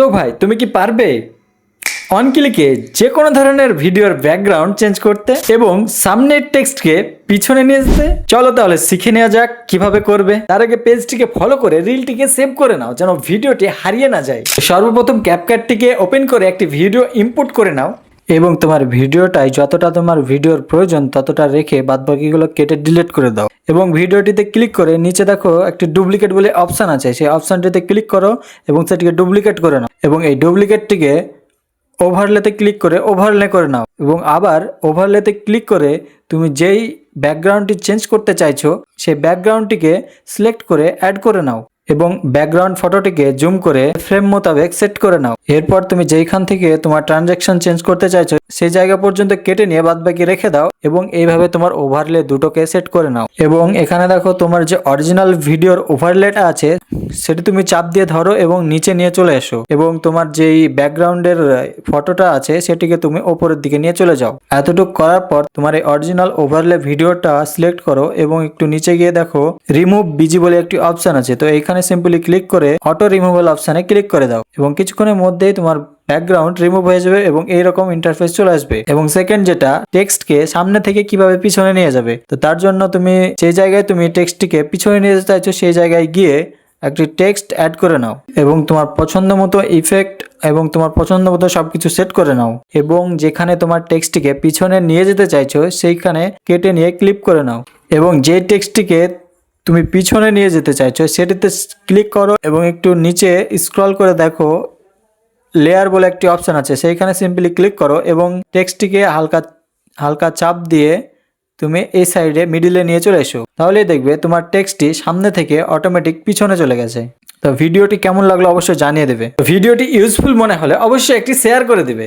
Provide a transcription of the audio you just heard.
তো ভাই তুমি কি পারবে অন ক্লিকে যে কোনো ধরনের ভিডিওর ব্যাকগ্রাউন্ড চেঞ্জ করতে এবং সামনের টেক্সটকে পিছনে নিয়ে যেতে? চলো তাহলে শিখে নেওয়া যাক কিভাবে করবে। তার আগে পেজটিকে ফলো করে রিলটিকে সেভ করে নাও যেন ভিডিওটি হারিয়ে না যায়। সর্বপ্রথম ক্যাপকাটটিকে ওপেন করে একটি ভিডিও ইম্পোর্ট করে নাও এবং তোমার ভিডিওটাই যতটা তোমার ভিডিওর প্রয়োজন ততটা রেখে বাদবাকিগুলো কেটে ডিলিট করে দাও এবং ভিডিওটিতে ক্লিক করে নিচে দেখো একটি ডুপ্লিকেট বলে অপশন আছে, সেই অপশনটিতে ক্লিক করো এবং সেটিকে ডুপ্লিকেট করে নাও এবং এই ডুপ্লিকেটটিকে ওভারলেতে ক্লিক করে ওভারলে করে নাও এবং আবার ওভারলেতে ক্লিক করে তুমি যেই ব্যাকগ্রাউন্ডটি চেঞ্জ করতে চাইছো সেই ব্যাকগ্রাউন্ডটিকে সিলেক্ট করে অ্যাড করে নাও এবং ব্যাকগ্রাউন্ড ফটোটিকে জুম করে ফ্রেম মোতাবেক সেট করে নাও। এরপর তুমি যেইখান থেকে তোমার ট্রানজ্যাকশন চেঞ্জ করতে চাইছো সেই জায়গা পর্যন্ত কেটে নিয়ে বাদবাকি রেখে দাও এবং এইভাবে তোমার ওভারলে দুটোকে সেট করে নাও। এবং এখানে দেখো তোমার যে অরিজিনাল ভিডিওর ওভারলেটা আছে সেটি তুমি চাপ দিয়ে ধরো এবং নিচে নিয়ে চলে এসো এবং তোমার যেই ব্যাকগ্রাউন্ডের ফটোটা আছে সেটিকে তুমি ওপরের দিকে নিয়ে চলে যাও। এতটুকু করার পর তোমার এই অরিজিনাল ওভারলে ভিডিওটা সিলেক্ট করো এবং একটু নিচে গিয়ে দেখো রিমুভ বিজি বলে একটি অপশন আছে, তো এইখানে সিম্পলি ক্লিক করে অটো রিমুভাল অপশনে ক্লিক করে দাও এবং কিছুক্ষণের মধ্যেই তোমার ব্যাকগ্রাউন্ড রিমুভ হয়ে যাবে এবং এইরকম ইন্টারফেস চলে আসবে। এবং সেকেন্ড যেটা, টেক্সটকে সামনে থেকে কিভাবে পিছনে নিয়ে যাবে, তো তার জন্য তুমি যে জায়গায় তুমি টেক্সটটিকে পিছনে নিয়ে যেতে চাইছো সেই জায়গায় গিয়ে একটি টেক্সট অ্যাড করে নাও এবং তোমার পছন্দ মতো ইফেক্ট এবং তোমার পছন্দ মতো সবকিছু সেট করে নাও এবং যেখানে তোমার টেক্সটটিকে পিছনে নিয়ে যেতে চাইছো সেইখানে কেটে নিয়ে ক্লিপ করে নাও এবং যে টেক্সটটিকে তুমি পিছনে নিয়ে যেতে চাইছো সেটিতে ক্লিক করো এবং একটু নিচে স্ক্রল করে দেখো লেয়ার বলে একটি অপশন আছে, সেইখানে সিম্পলি ক্লিক করো এবং টেক্সটটিকে হালকা হালকা চাপ দিয়ে তুমি এই সাইডে মিডিলে নিয়ে চলে এসো, তাহলেই দেখবে তোমার টেক্সটটি সামনে থেকে অটোমেটিক পিছনে চলে গেছে। তো ভিডিওটি কেমন লাগলো অবশ্যই জানিয়ে দেবে। ভিডিওটি ইউজফুল মনে হলে অবশ্যই একটি শেয়ার করে দেবে।